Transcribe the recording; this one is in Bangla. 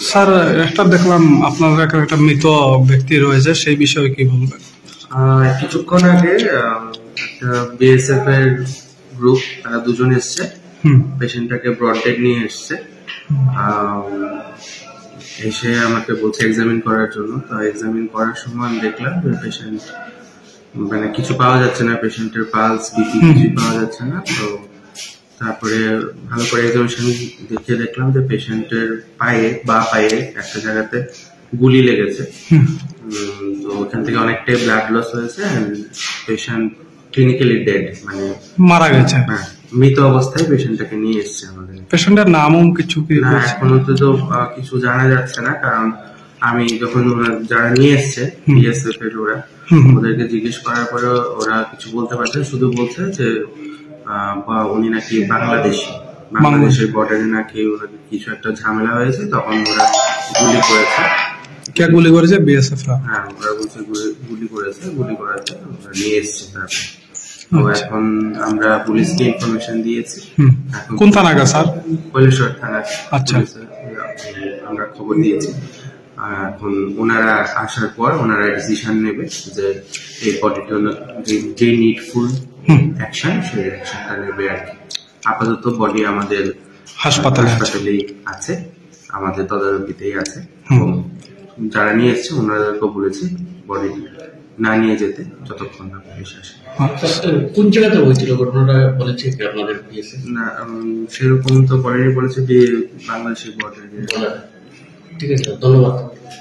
স্যার, একটা দেখলাম আপনার একটা মৃত ব্যক্তি রয়েছে, সেই বিষয়ে কি বলবেন? কিছুক্ষণ আগে একটা বিএসএফ এর গ্রুপ, তারা দুজন এসছে, পেশেন্টটাকে ব্রড ডেড নিয়ে এসছে। এসে আমাকে বলছে এক্সামিন করার জন্য। তো এক্সামিন করার সময় আমি দেখলাম যে পেশেন্ট মানে কিছু পাওয়া যাচ্ছে না, পেশেন্টের পালস বিপি কিছু পাওয়া যাচ্ছে না। তো তারপরে ভালো করে এক্সামিনেশন দেখে দেখলাম যে পেশেন্টের বা পায়ে একটা জায়গাতে গুলি লেগেছে। তো ওখান থেকে অনেকটাই ব্লাড লস হয়েছে। পেশেন্ট ক্লিনিক্যালি ডেড, মানে মারা গেছে। হ্যাঁ, মৃত অবস্থায় পেশেন্টটাকে নিয়ে এসছে আমাদের। পেশেন্টের নামও কিছু না, এখনো তো কিছু জানা যাচ্ছে না, কারণ আমি যখন যারা নিয়ে এসছে বিএসএফ এর ওদেরকে জিজ্ঞেস করার পরে ওরা কিছু বলতে পারছে, শুধু বলছে যে উনি নাকি বাংলাদেশের বর্ডারে নাকি কিছু একটা ঝামেলা হয়েছে, তখন ওরা গুলি করেছে। কে গুলি করেছে? বিএসএফ? হ্যাঁ, ওরা বলছে গুলি করেছে, গুলি করাতে ওরা নিয়ে এসছে। তারপর তো এখন আমরা পুলিশকে ইনফরমেশন দিয়েছি। কোন থানাকা স্যার? কৈলাসহর থানা। আচ্ছা, আমরা খবর দিয়েছি। এখন ওনারা আসার পর ওনারা ডিসিশন নেবে যে এই বডিটা যে নিডফুল অ্যাকশন, সেই অ্যাকশনটা নেবে আর কি। আপাতত বডি আমাদের হাসপাতালেই আছে, আমাদের তদারকিতেই আছে। যারা নিয়ে এসছে ওনাদেরকে বলেছি বডি না নিয়ে যেতে যতক্ষণ না পুলিশ আসে। কোন জায়গাতে হয়েছিল ঘটনাটা বলেছে কি আপনাদের? না, সেরকম তো বলেনি, বলেছে যে বাংলাদেশের বর্ডারে। ঠিক আছে, ধন্যবাদ।